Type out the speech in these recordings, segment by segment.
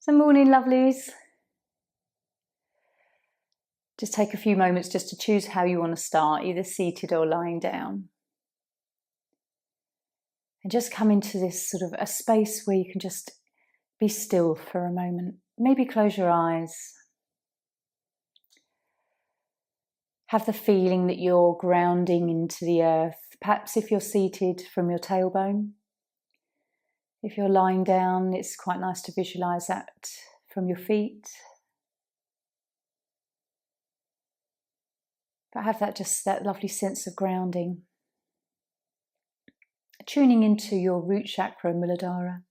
So morning lovelies. Just take a few moments just to choose how you want to start, either seated or lying down. And just come into this sort of a space where you can just be still for a moment. Maybe close your eyes. Have the feeling that you're grounding into the earth. Perhaps if you're seated, from your tailbone. If you're lying down, it's quite nice to visualize that from your feet. But have that lovely sense of grounding. Tuning into your root chakra, Muladhara.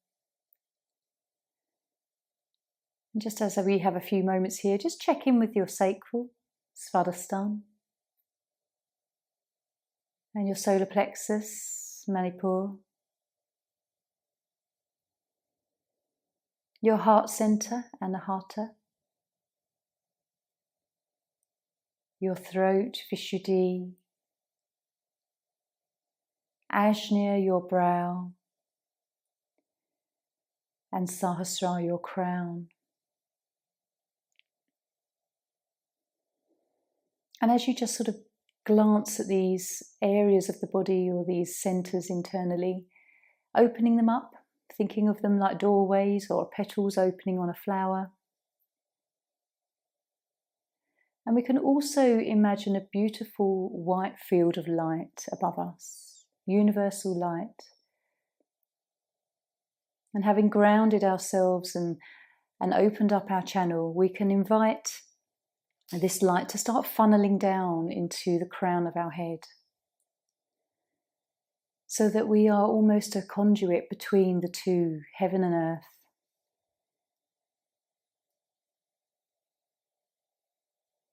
And just as we have a few moments here, just check in with your sacral, Svadhisthana, and your solar plexus, Manipur, your heart center, Anahata, your throat, Vishuddhi, Ajna, your brow, and Sahasrara, your crown. And as you just sort of glance at these areas of the body or these centers internally, opening them up, thinking of them like doorways or petals opening on a flower. And we can also imagine a beautiful white field of light above us, universal light. And having grounded ourselves and opened up our channel, we can invite this light to start funneling down into the crown of our head, so that we are almost a conduit between the two, heaven and earth.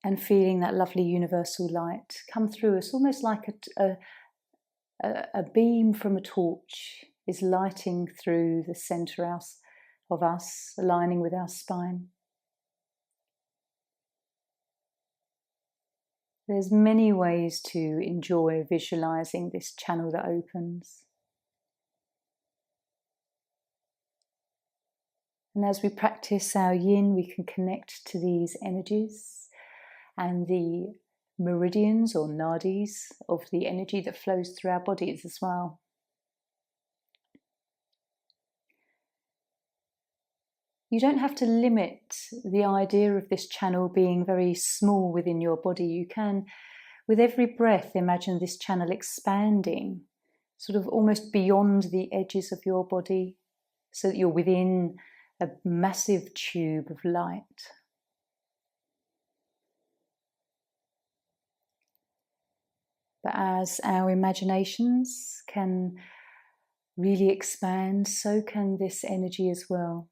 And feeling that lovely universal light come through us, almost like a beam from a torch is lighting through the center of us, aligning with our spine. There's many ways to enjoy visualizing this channel that opens. And as we practice our yin, we can connect to these energies and the meridians or nadis of the energy that flows through our bodies as well. You don't have to limit the idea of this channel being very small within your body. You can, with every breath, imagine this channel expanding, sort of almost beyond the edges of your body, so that you're within a massive tube of light. But as our imaginations can really expand, so can this energy as well.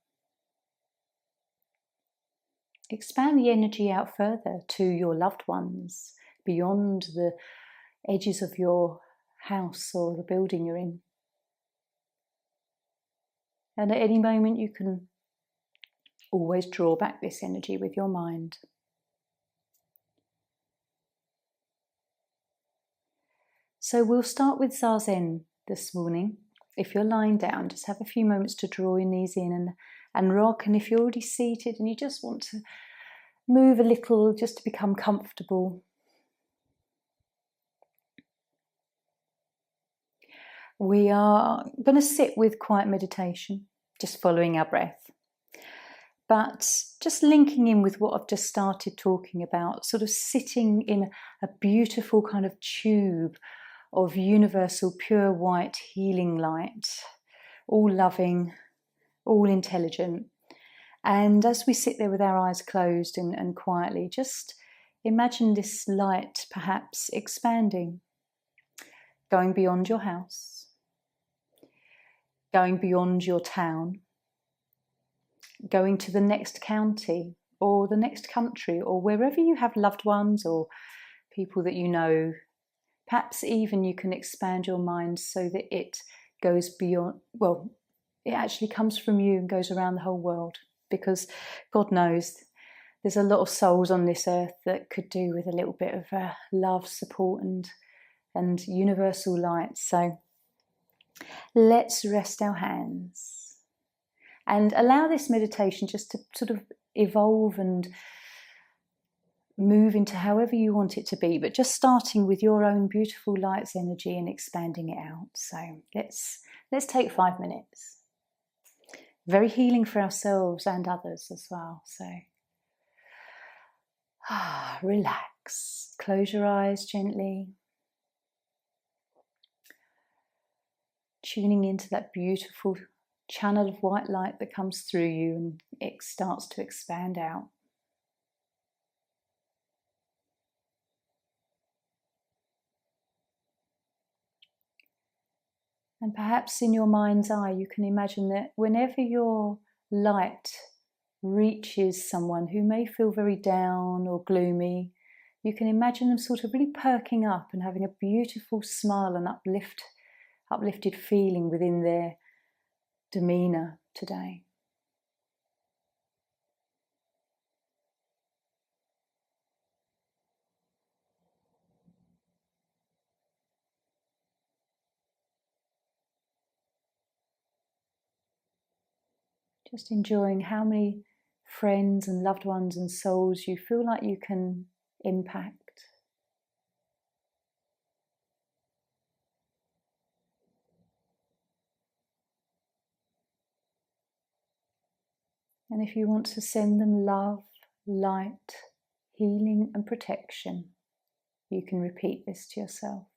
Expand the energy out further to your loved ones, beyond the edges of your house or the building you're in. And at any moment you can always draw back this energy with your mind. So we'll start with Zazen this morning. If you're lying down, just have a few moments to draw your knees in and rock. And if you're already seated and you just want to move a little just to become comfortable. We are going to sit with quiet meditation, just following our breath. But just linking in with what I've just started talking about, sort of sitting in a beautiful kind of tube of universal pure white healing light, all loving, all intelligent. And as we sit there with our eyes closed and quietly, just imagine this light perhaps expanding, going beyond your house, going beyond your town, going to the next county or the next country or wherever you have loved ones or people that you know. Perhaps even you can expand your mind so that it goes beyond, well, it actually comes from you and goes around the whole world, because God knows there's a lot of souls on this earth that could do with a little bit of love, support and universal light. So let's rest our hands And allow this meditation just to sort of evolve and move into however you want it to be, but just starting with your own beautiful light's energy and expanding it out. So let's take 5 minutes. Very healing for ourselves and others as well. So relax. Close your eyes gently. Tuning into that beautiful channel of white light that comes through you, and it starts to expand out. And perhaps in your mind's eye, you can imagine that whenever your light reaches someone who may feel very down or gloomy, you can imagine them sort of really perking up and having a beautiful smile and uplifted feeling within their demeanour today. Just enjoying how many friends and loved ones and souls you feel like you can impact. And if you want to send them love, light, healing and protection, you can repeat this to yourself.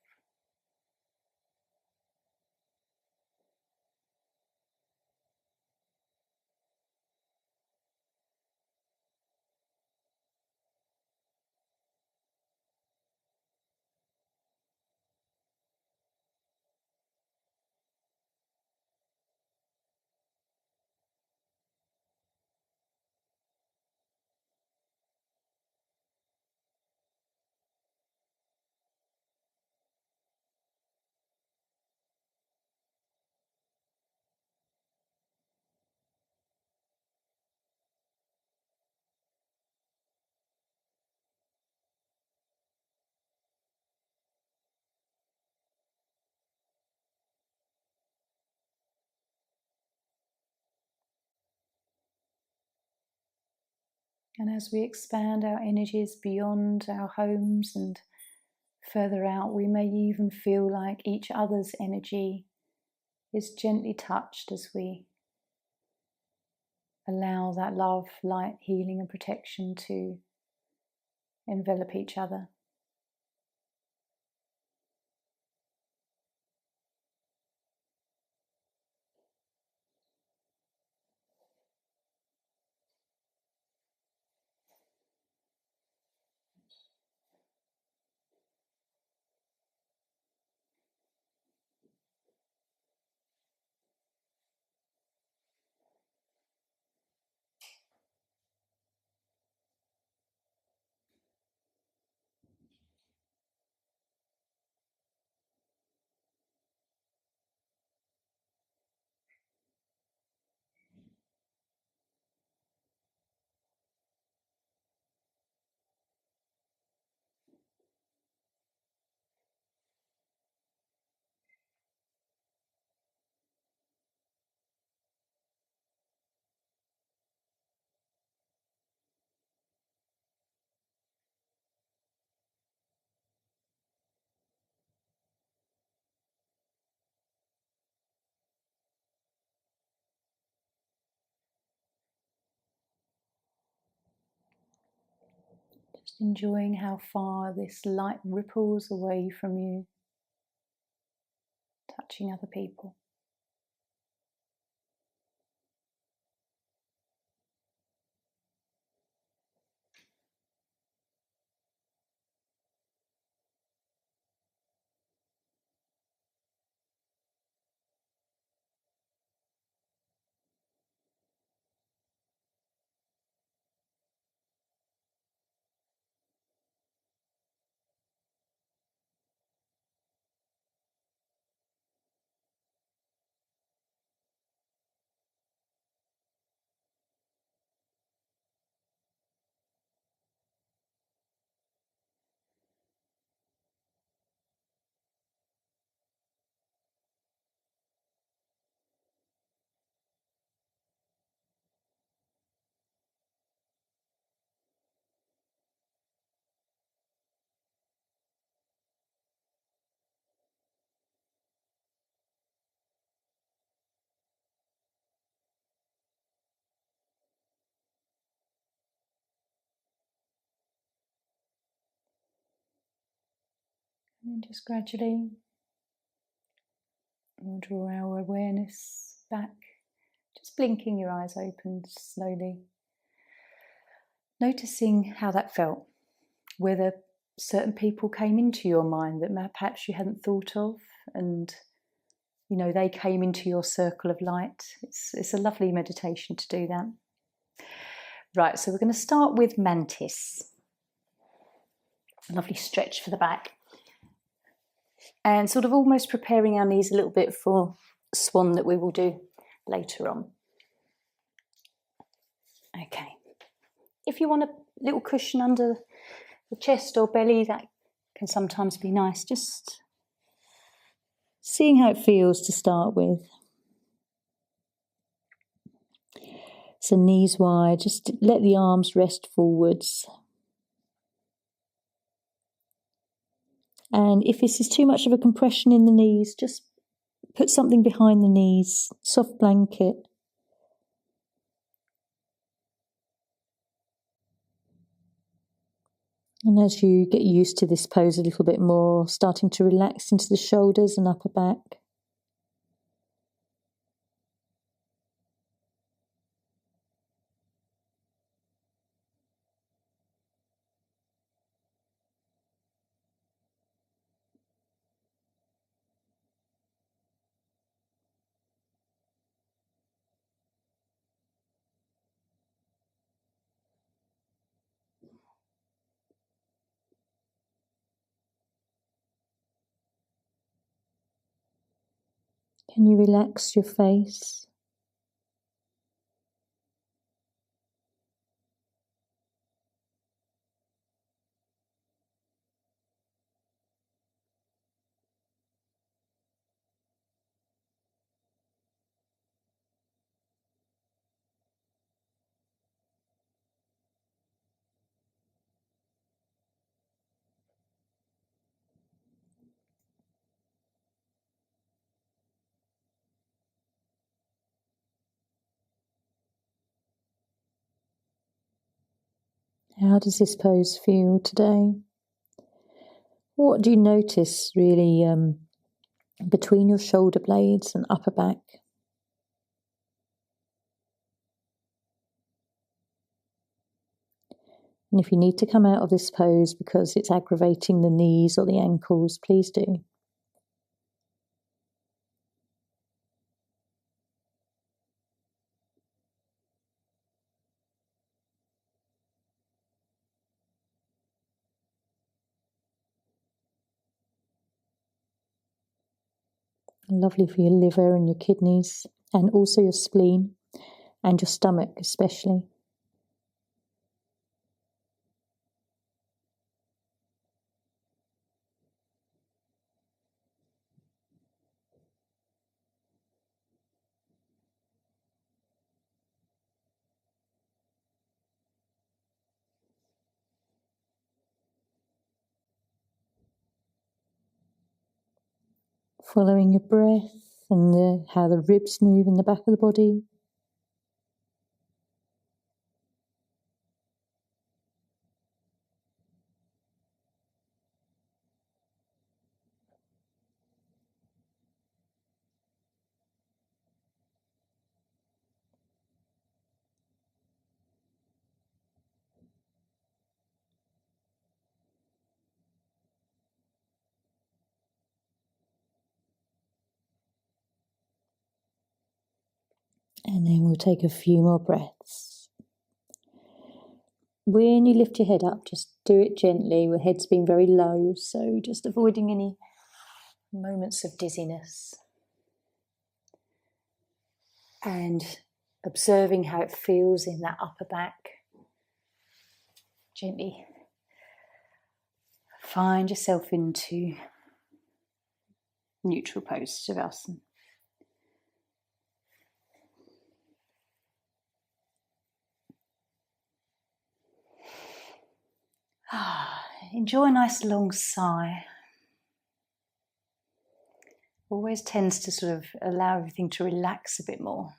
And as we expand our energies beyond our homes and further out, we may even feel like each other's energy is gently touched as we allow that love, light, healing and protection to envelop each other. Just enjoying how far this light ripples away from you, touching other people. And just gradually we'll draw our awareness back, just blinking your eyes open slowly, noticing how that felt, whether certain people came into your mind that perhaps you hadn't thought of, and they came into your circle of light. It's a lovely meditation to do that. Right, so we're going to start with Mantis. A lovely stretch for the back. And sort of almost preparing our knees a little bit for Swan that we will do later on. Okay. If you want a little cushion under the chest or belly, that can sometimes be nice. Just seeing how it feels to start with. So knees wide, just let the arms rest forwards. And if this is too much of a compression in the knees, just put something behind the knees, soft blanket. And as you get used to this pose a little bit more, starting to relax into the shoulders and upper back. Can you relax your face? How does this pose feel today? What do you notice really between your shoulder blades and upper back? And if you need to come out of this pose because it's aggravating the knees or the ankles, please do. Lovely for your liver and your kidneys, and also your spleen and your stomach especially. Following your breath and how the ribs move in the back of the body. And then we'll take a few more breaths. When you lift your head up, just do it gently. Your head's being very low, so just avoiding any moments of dizziness. And observing how it feels in that upper back. Gently find yourself into neutral pose, Shavasana. Enjoy a nice long sigh. Always tends to sort of allow everything to relax a bit more.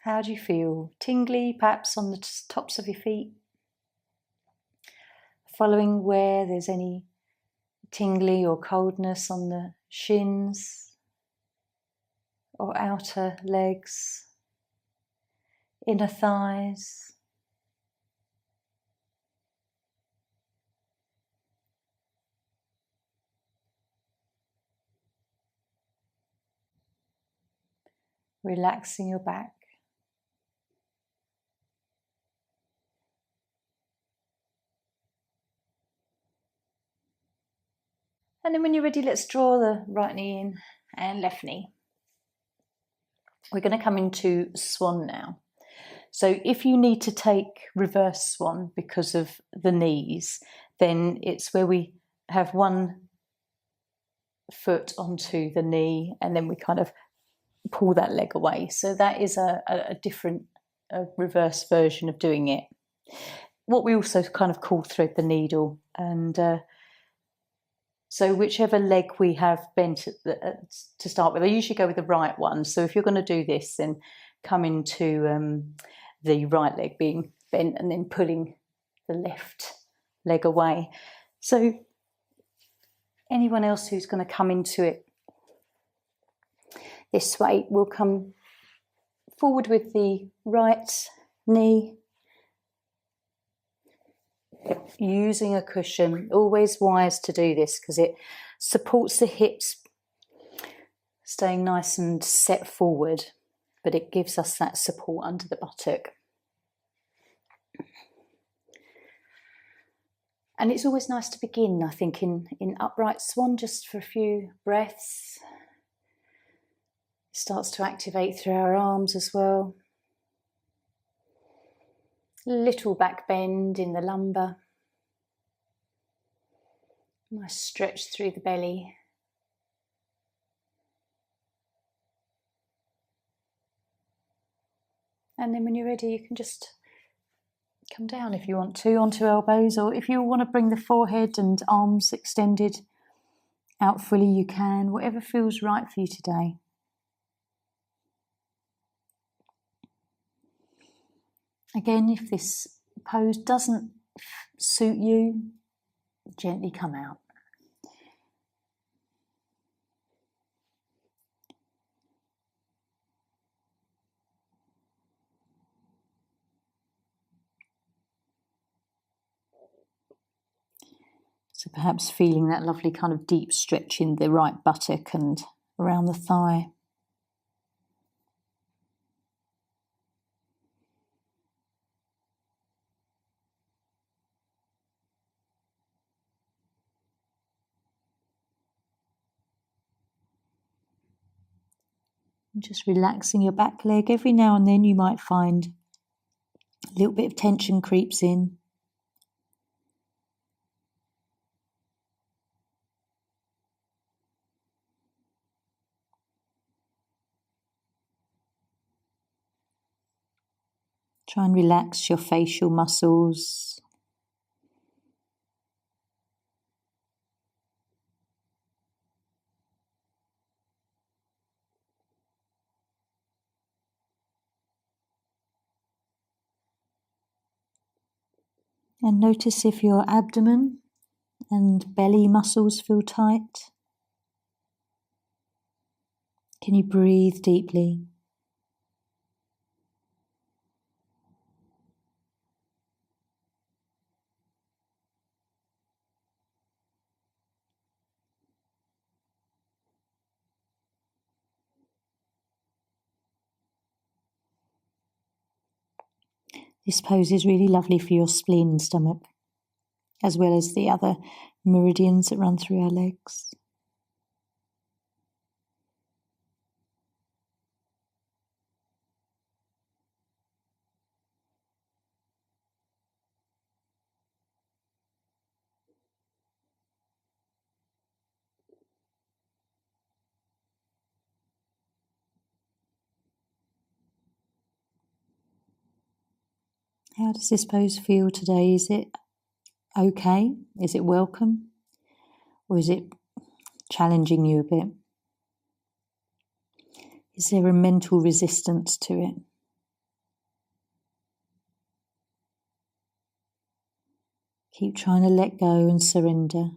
How do you feel? Tingly, perhaps on the tops of your feet? Following where there's any tingly or coldness on the shins or outer legs, inner thighs. Relaxing your back. And then when you're ready, let's draw the right knee in and left knee. We're going to come into swan now. So if you need to take reverse swan because of the knees, then it's where we have one foot onto the knee and then we kind of pull that leg away. So that is a different reverse version of doing it. What we also kind of call thread the needle. And so whichever leg we have bent to start with, I usually go with the right one. So if you're going to do this, then come into the right leg being bent and then pulling the left leg away. So anyone else who's going to come into it this way will come forward with the right knee, using a cushion. Always wise to do this because it supports the hips staying nice and set forward, but it gives us that support under the buttock. And it's always nice to begin, I think, in upright swan, just for a few breaths. It starts to activate through our arms as well. Little back bend in the lumbar. Nice stretch through the belly. And then when you're ready, you can just come down if you want to, onto elbows, or if you want to bring the forehead and arms extended out fully, you can, whatever feels right for you today. Again, if this pose doesn't suit you, gently come out. So perhaps feeling that lovely kind of deep stretch in the right buttock and around the thigh. And just relaxing your back leg. Every now and then you might find a little bit of tension creeps in. Try and relax your facial muscles. And notice if your abdomen and belly muscles feel tight. Can you breathe deeply? This pose is really lovely for your spleen and stomach, as well as the other meridians that run through our legs. How does this pose feel today? Is it okay? Is it welcome? Or is it challenging you a bit? Is there a mental resistance to it? Keep trying to let go and surrender.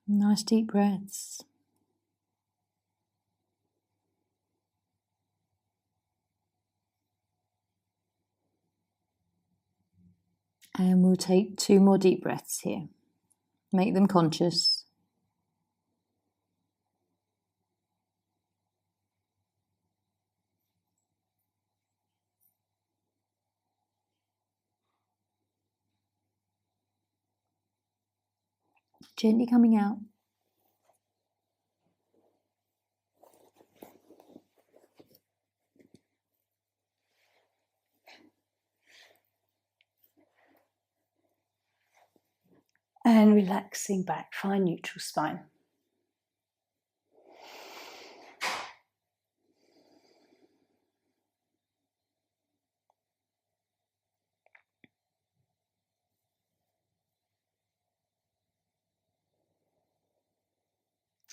Nice deep breaths. And we'll take 2 more deep breaths here. Make them conscious. Gently coming out. And relaxing back, find neutral spine.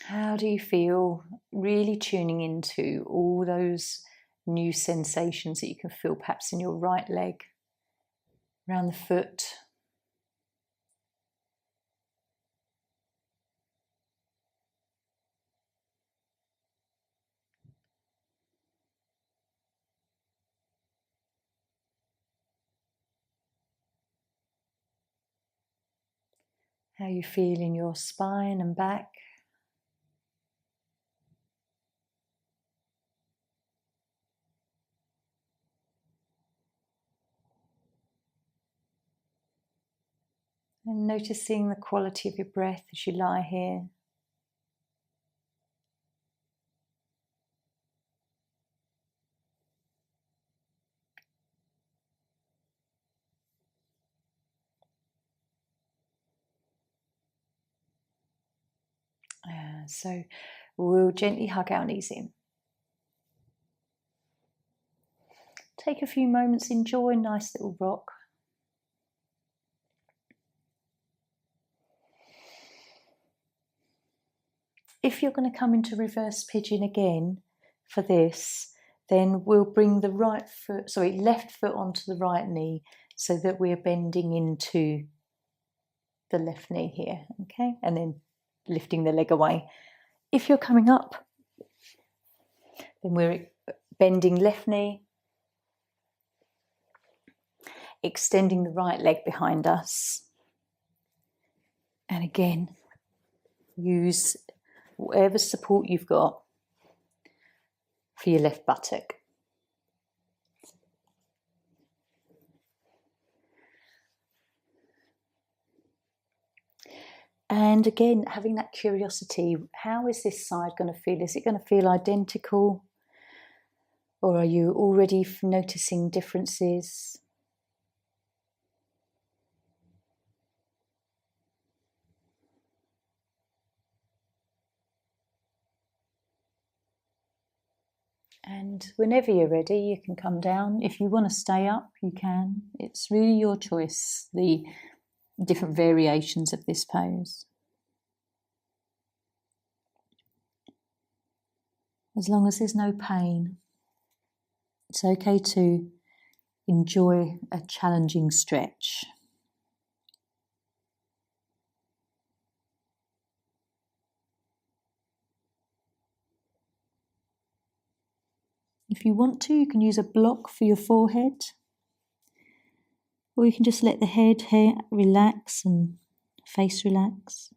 How do you feel really tuning into all those new sensations that you can feel perhaps in your right leg, around the foot? How you feel in your spine and back? And noticing the quality of your breath as you lie here. So we'll gently hug our knees in. Take a few moments, enjoy a nice little rock. If you're going to come into reverse pigeon again for this, then we'll bring the left foot onto the right knee so that we're bending into the left knee here, okay? And then lifting the leg away. If you're coming up, then we're bending left knee, extending the right leg behind us. And again, use whatever support you've got for your left buttock. And again, having that curiosity, how is this side going to feel? Is it going to feel identical? Or are you already noticing differences? And whenever you're ready, you can come down. If you want to stay up, you can. It's really your choice, the different variations of this pose. As long as there's no pain, it's okay to enjoy a challenging stretch. If you want to, you can use a block for your forehead, or you can just let the head hair relax and face relax.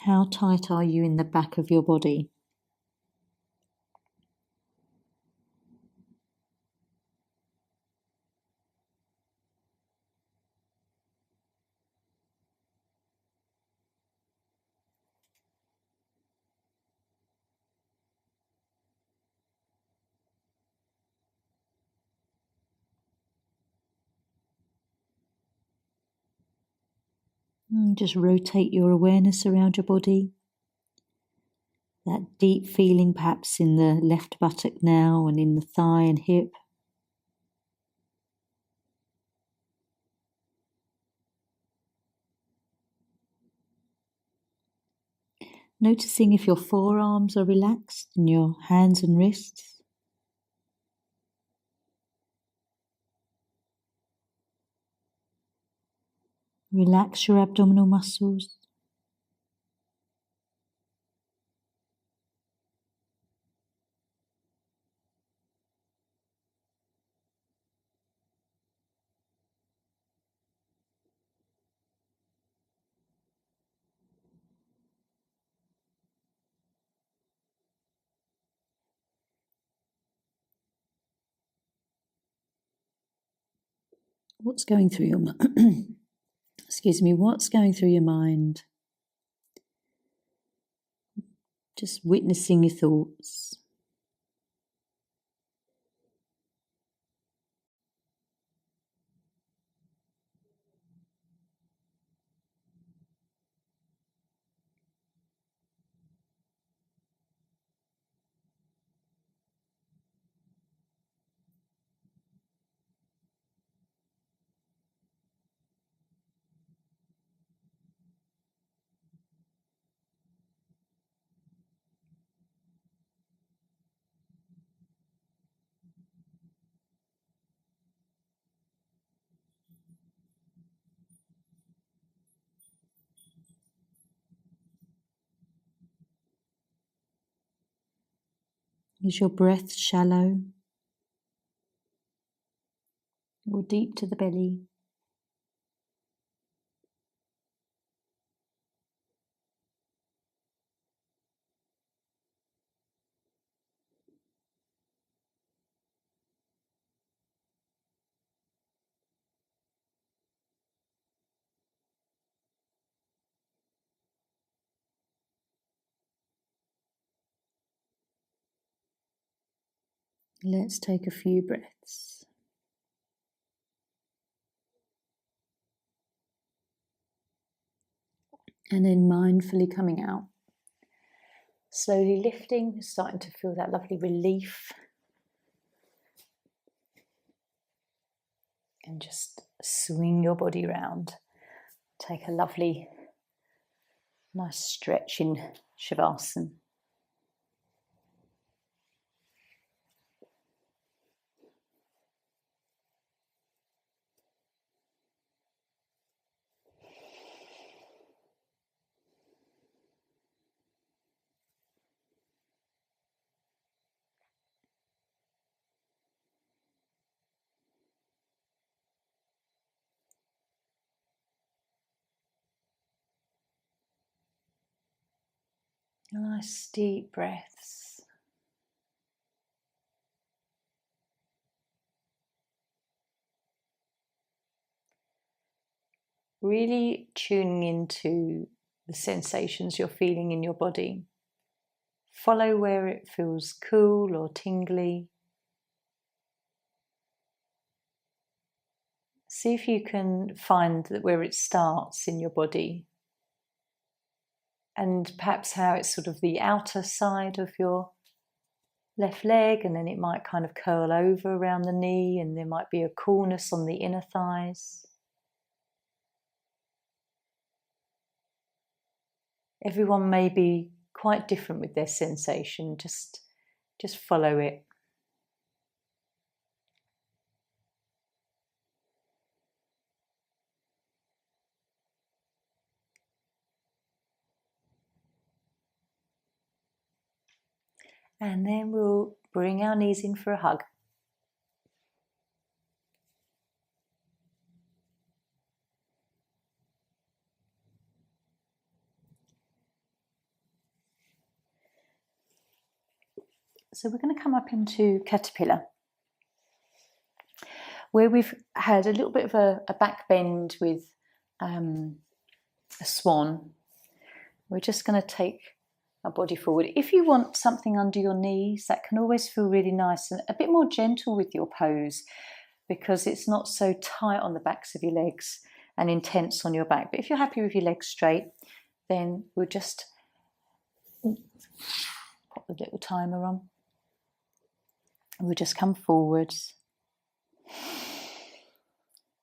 How tight are you in the back of your body? Just rotate your awareness around your body. That deep feeling perhaps in the left buttock now and in the thigh and hip. Noticing if your forearms are relaxed and your hands and wrists. Relax your abdominal muscles. What's going through your mind? Excuse me, what's going through your mind? Just witnessing your thoughts. Is your breath shallow or deep to the belly? Let's take a few breaths. And then mindfully coming out. Slowly lifting, starting to feel that lovely relief. And just swing your body around. Take a lovely, nice stretch in Shavasana. Nice deep breaths. Really tuning into the sensations you're feeling in your body. Follow where it feels cool or tingly. See if you can find that where it starts in your body, and perhaps how it's sort of the outer side of your left leg, and then it might kind of curl over around the knee, and there might be a coolness on the inner thighs. Everyone may be quite different with their sensation. Just follow it. And then we'll bring our knees in for a hug. So we're going to come up into caterpillar, where we've had a little bit of a back bend with a swan. We're just going to take our body forward. If you want something under your knees, that can always feel really nice and a bit more gentle with your pose, because it's not so tight on the backs of your legs and intense on your back. But if you're happy with your legs straight, then we'll just pop the little timer on. And we'll just come forwards.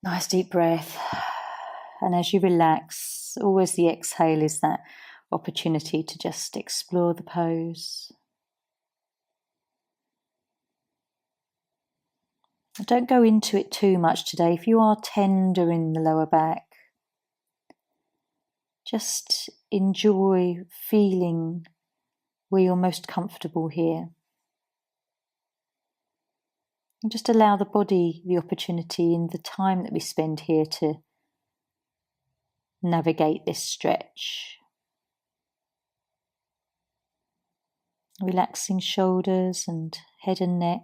Nice deep breath. And as you relax, always the exhale is that opportunity to just explore the pose. Don't go into it too much today. If you are tender in the lower back, just enjoy feeling where you're most comfortable here. And just allow the body the opportunity in the time that we spend here to navigate this stretch. Relaxing shoulders and head and neck.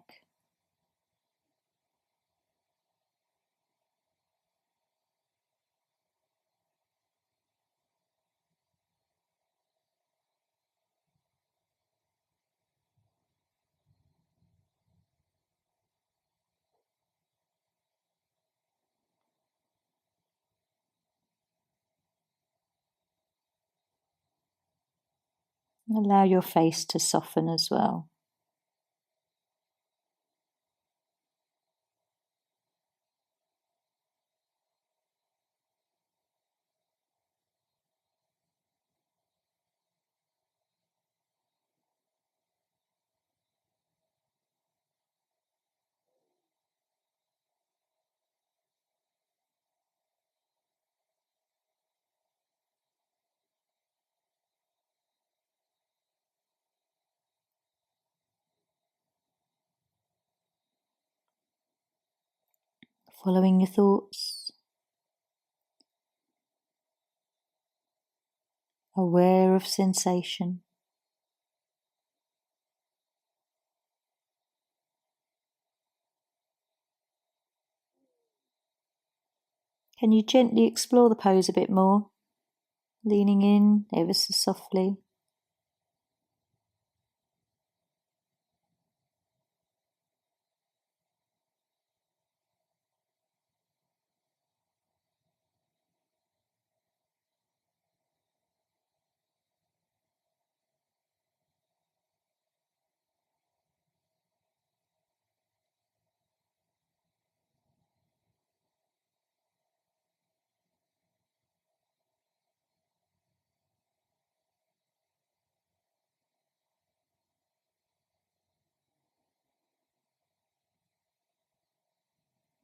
Allow your face to soften as well. Following your thoughts, aware of sensation. Can you gently explore the pose a bit more, leaning in ever so softly?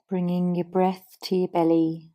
Bringing your breath to your belly.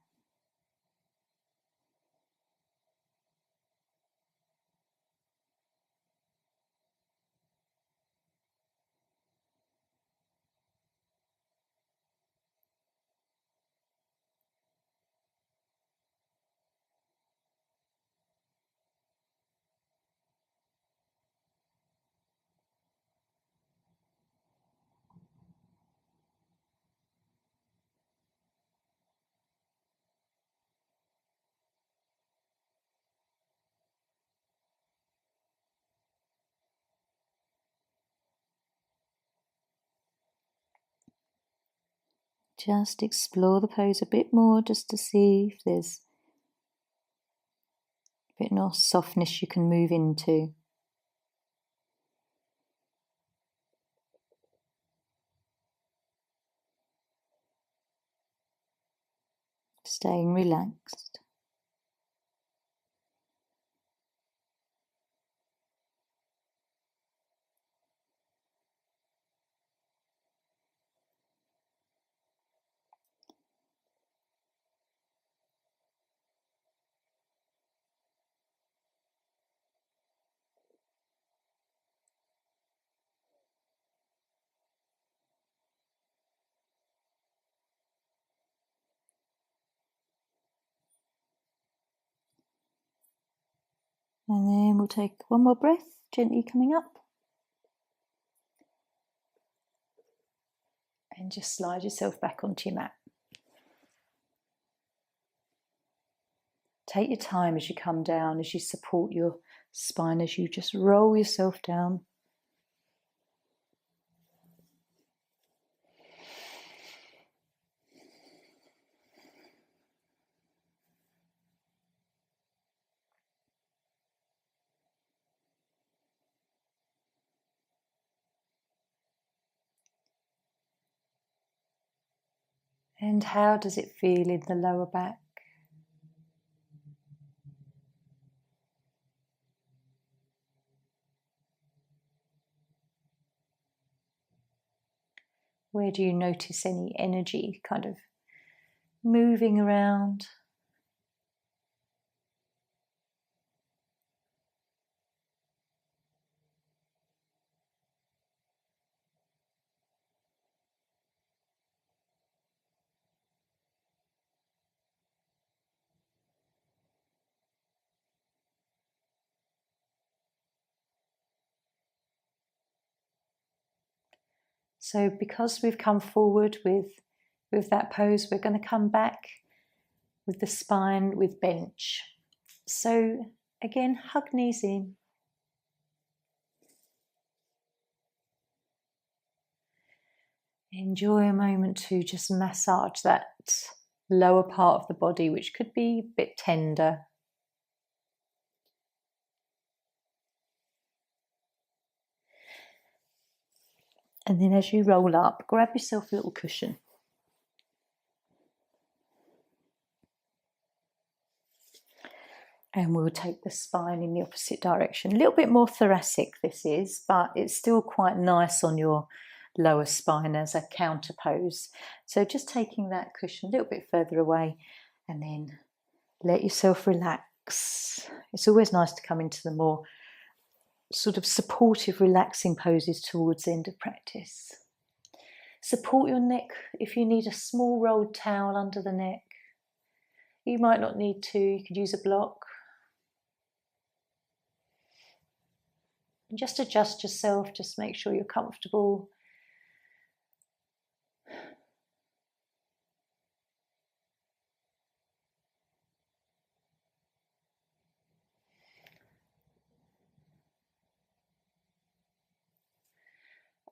Just explore the pose a bit more, just to see if there's a bit more softness you can move into. Staying relaxed. And then we'll take one more breath, gently coming up. And just slide yourself back onto your mat. Take your time as you come down, as you support your spine, as you just roll yourself down. And how does it feel in the lower back? Where do you notice any energy kind of moving around? So because we've come forward with that pose, we're going to come back with the spine with bench. So again, hug knees in. Enjoy a moment to just massage that lower part of the body, which could be a bit tender. And then as you roll up, grab yourself a little cushion. And we'll take the spine in the opposite direction. A little bit more thoracic this is, but it's still quite nice on your lower spine as a counter pose. So just taking that cushion a little bit further away and then let yourself relax. It's always nice to come into the more sort of supportive, relaxing poses towards the end of practice. Support your neck if you need a small rolled towel under the neck. You might not need to, you could use a block. And just adjust yourself, just make sure you're comfortable.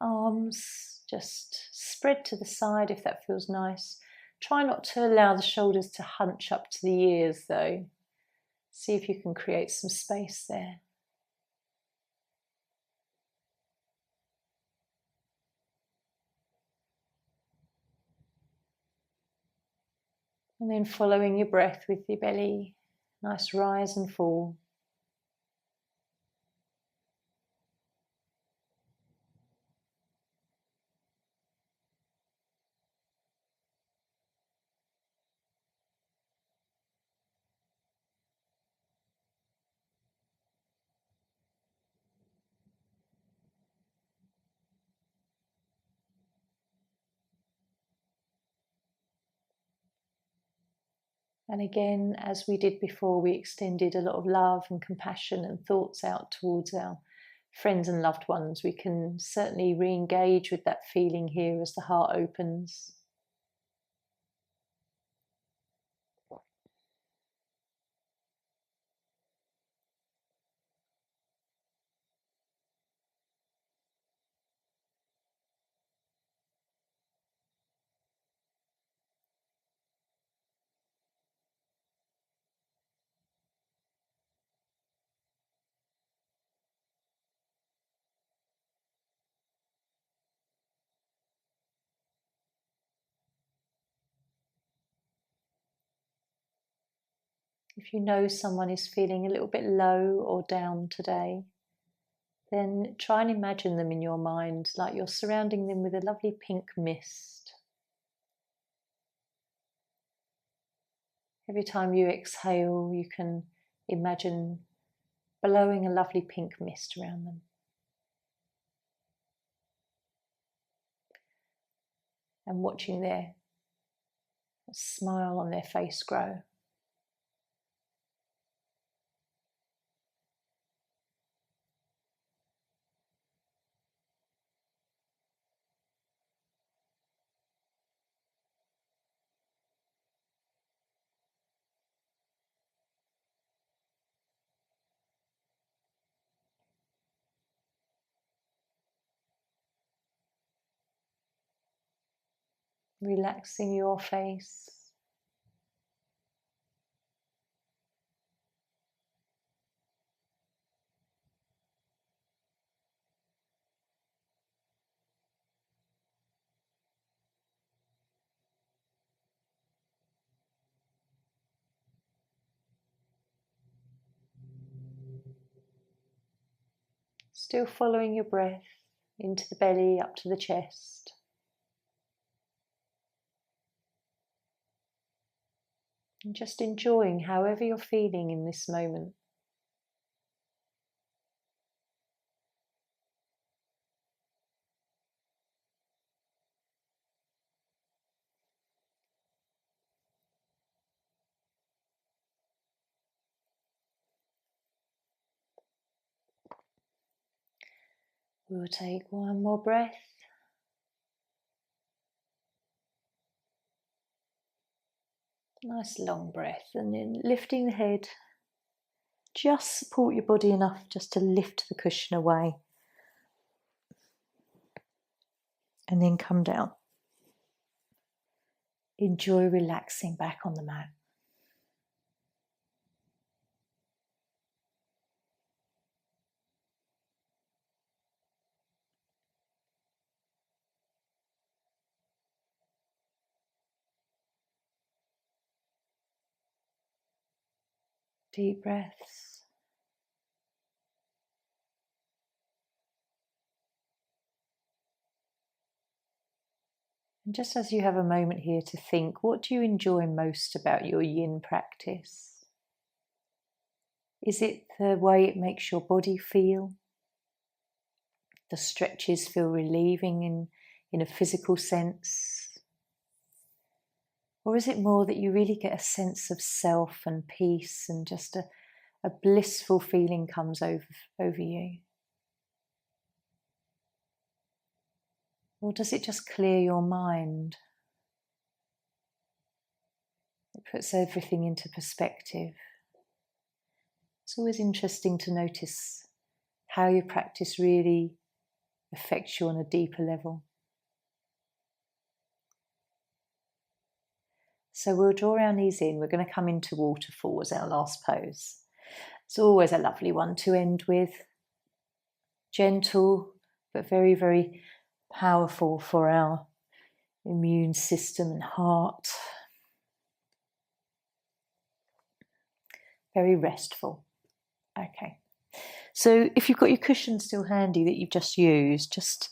Arms just spread to the side if that feels nice. Try not to allow the shoulders to hunch up to the ears though. See if you can create some space there. And then following your breath with your belly, nice rise and fall. And again, as we did before, we extended a lot of love and compassion and thoughts out towards our friends and loved ones. We can certainly re-engage with that feeling here as the heart opens. If you know someone is feeling a little bit low or down today, then try and imagine them in your mind like you're surrounding them with a lovely pink mist. Every time you exhale, you can imagine blowing a lovely pink mist around them. And watching their smile on their face grow. relaxing your face. Still following your breath into the belly, up to the chest. And just enjoying however you're feeling in this moment. We'll take one more breath. Nice long breath, and then lifting the head. Just support your body enough just to lift the cushion away. And then come down. Enjoy relaxing back on the mat. Deep breaths. And just as you have a moment here to think, what do you enjoy most about your yin practice? Is it the way it makes your body feel? The stretches feel relieving in a physical sense? Or is it more that you really get a sense of self and peace and just a blissful feeling comes over you? Or does it just clear your mind? It puts everything into perspective. It's always interesting to notice how your practice really affects you on a deeper level. So we'll draw our knees in. We're going to come into waterfall as our last pose. It's always a lovely one to end with. Gentle, but very, very powerful for our immune system and heart. Very restful. Okay. So if you've got your cushion still handy that you've just used, just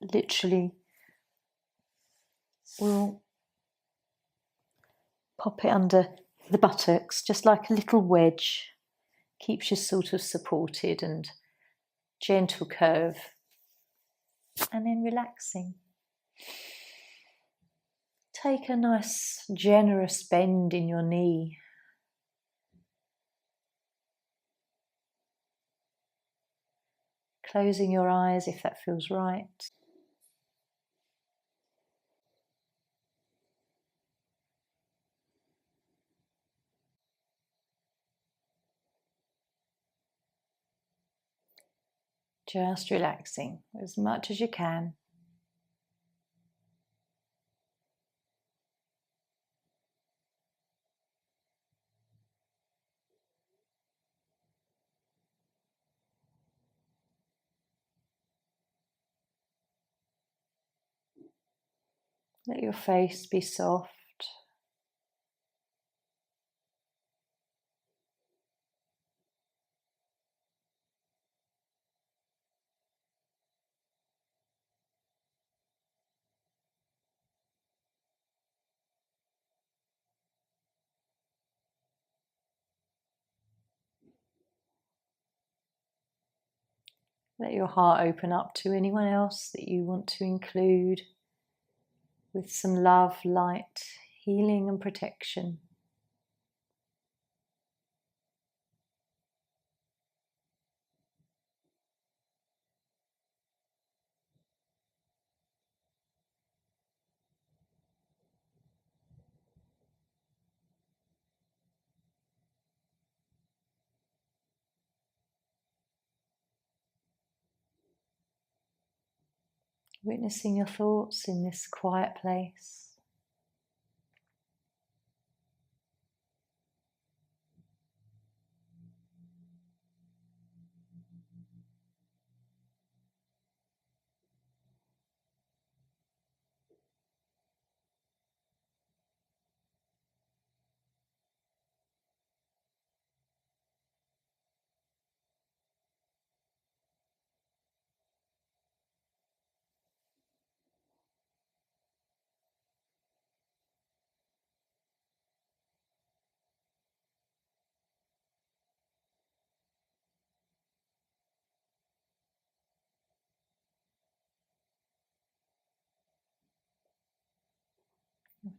literally we'll pop it under the buttocks, just like a little wedge. Keeps you sort of supported, and gentle curve. And then relaxing. Take a nice generous bend in your knee. Closing your eyes if that feels right. Just relaxing as much as you can. Let your face be soft. Let your heart open up to anyone else that you want to include with some love, light, healing and protection. Witnessing your thoughts in this quiet place.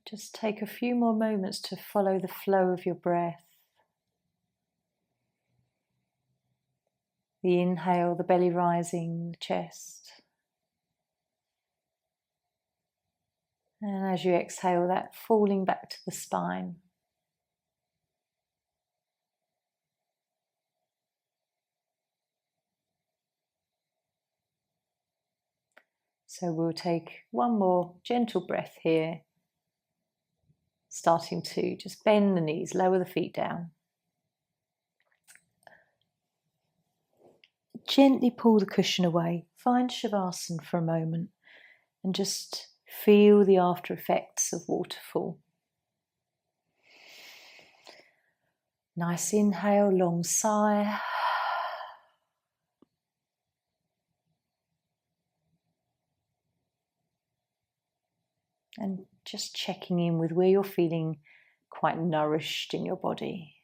Just take a few more moments to follow the flow of your breath. The inhale, the belly rising, the chest. And as you exhale, that falling back to the spine. So we'll take one more gentle breath here, starting to just bend the knees, lower the feet down. Gently pull the cushion away, find Shavasana for a moment and just feel the after effects of waterfall. Nice inhale, long sigh. And just checking in with where you're feeling quite nourished in your body.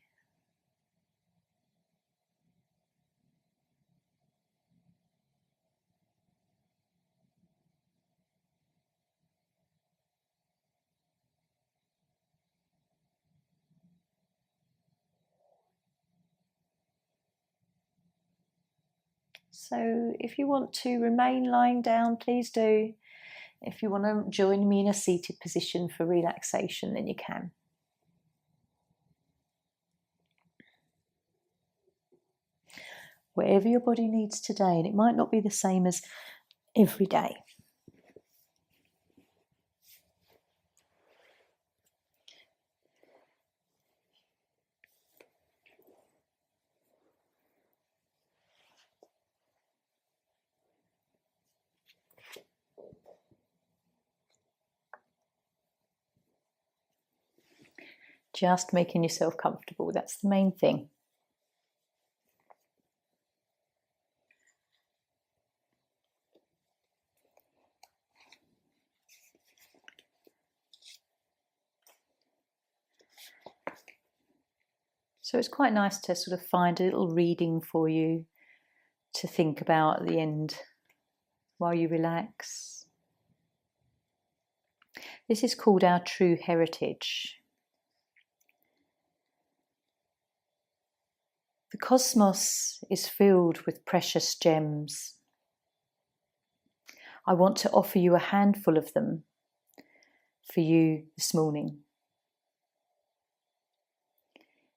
So if you want to remain lying down, please do. If you want to join me in a seated position for relaxation, then you can. Whatever your body needs today, and it might not be the same as every day. Just making yourself comfortable, that's the main thing. So it's quite nice to sort of find a little reading for you to think about at the end while you relax. This is called Our True Heritage. The cosmos is filled with precious gems. I want to offer you a handful of them for you this morning.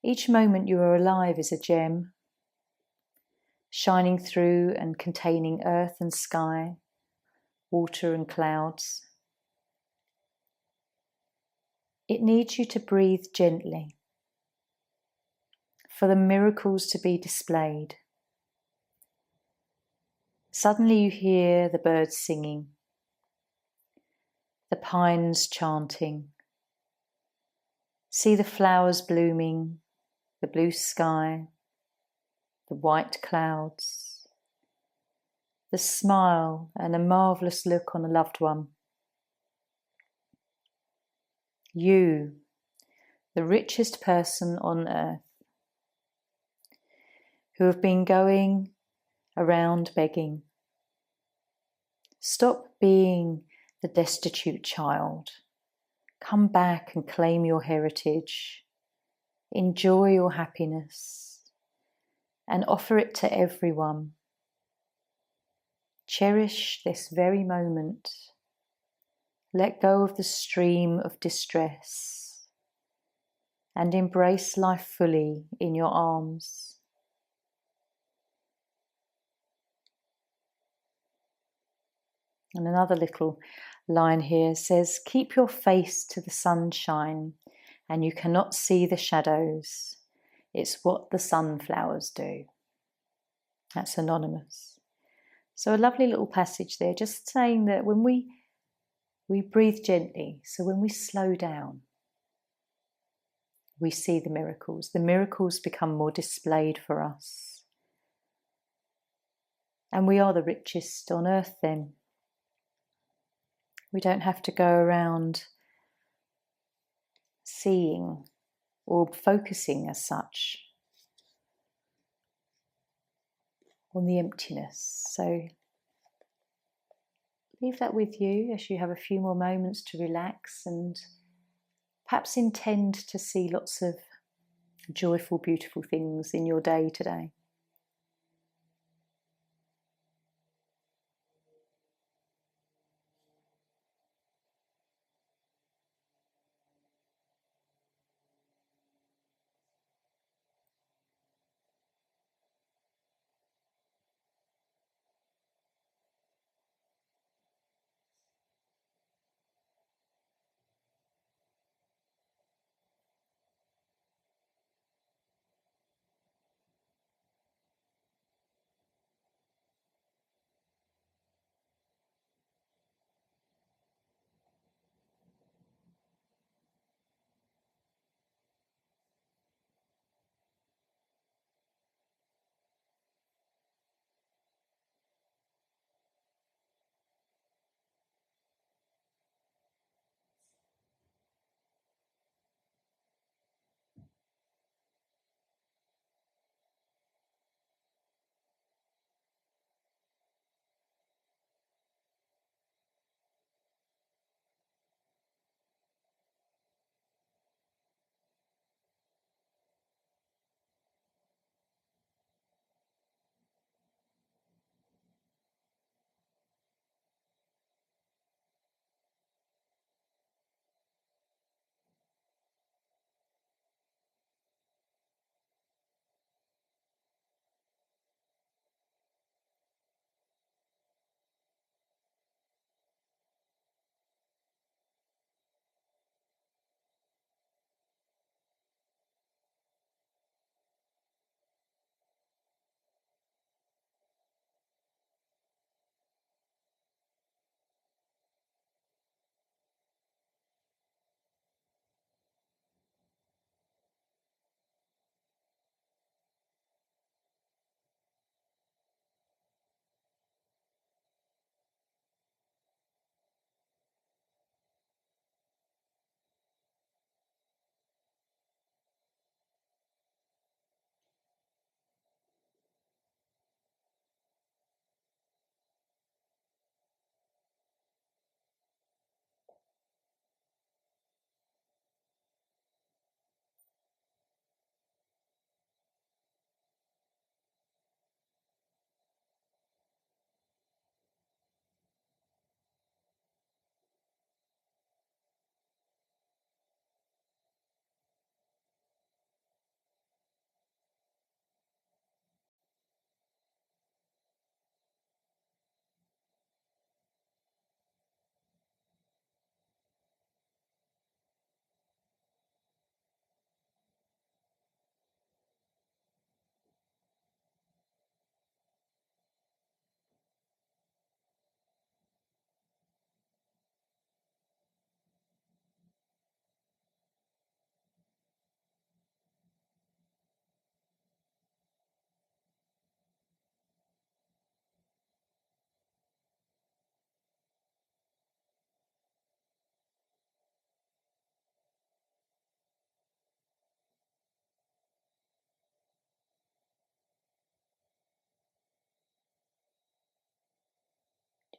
Each moment you are alive is a gem, shining through and containing earth and sky, water and clouds. It needs you to breathe gently, for the miracles to be displayed. Suddenly you hear the birds singing, the pines chanting, see the flowers blooming, the blue sky, the white clouds, the smile and a marvellous look on a loved one. You, the richest person on earth, who have been going around begging. Stop being the destitute child. Come back and claim your heritage. Enjoy your happiness and offer it to everyone. Cherish this very moment. Let go of the stream of distress and embrace life fully in your arms. And another little line here says, keep your face to the sunshine and you cannot see the shadows. It's what the sunflowers do. That's anonymous. So a lovely little passage there, just saying that when we breathe gently, so when we slow down, we see the miracles. The miracles become more displayed for us. And we are the richest on earth then. We don't have to go around seeing or focusing as such on the emptiness. So leave that with you as you have a few more moments to relax and perhaps intend to see lots of joyful, beautiful things in your day today.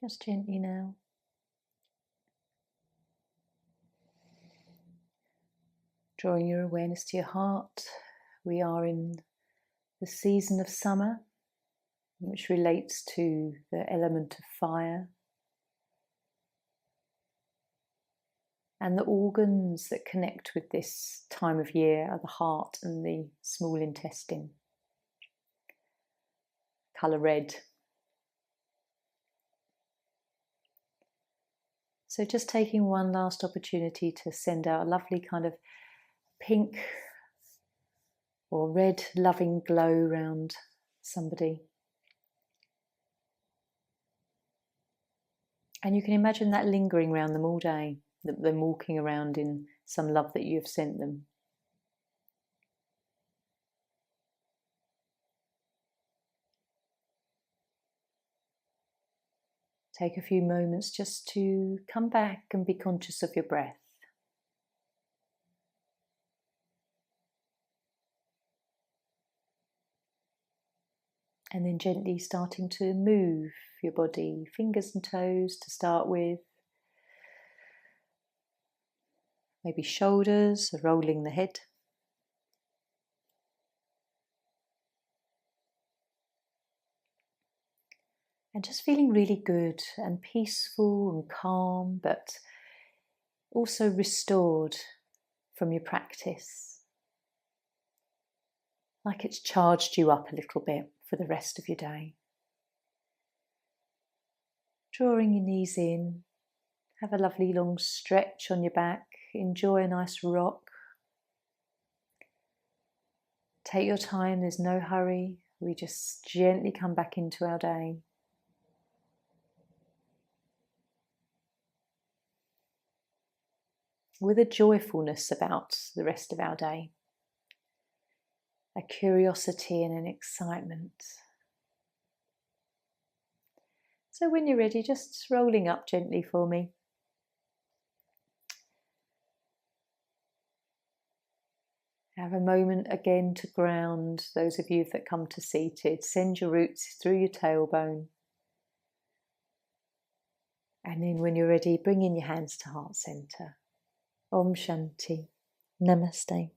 Just gently now. Drawing your awareness to your heart. We are in the season of summer, which relates to the element of fire. And the organs that connect with this time of year are the heart and the small intestine. Colour red. So just taking one last opportunity to send out a lovely kind of pink or red loving glow around somebody. And you can imagine that lingering around them all day, them walking around in some love that you have sent them. Take a few moments just to come back and be conscious of your breath. And then gently starting to move your body, fingers and toes to start with. Maybe shoulders, rolling the head. And just feeling really good and peaceful and calm, but also restored from your practice. Like it's charged you up a little bit for the rest of your day. Drawing your knees in, have a lovely long stretch on your back, enjoy a nice rock. Take your time, there's no hurry, we just gently come back into our day. With a joyfulness about the rest of our day, a curiosity and an excitement. So when you're ready, just rolling up gently for me. Have a moment again to ground. Those of you that come to seated, send your roots through your tailbone. And then when you're ready, bring in your hands to heart center. Om Shanti. Namaste.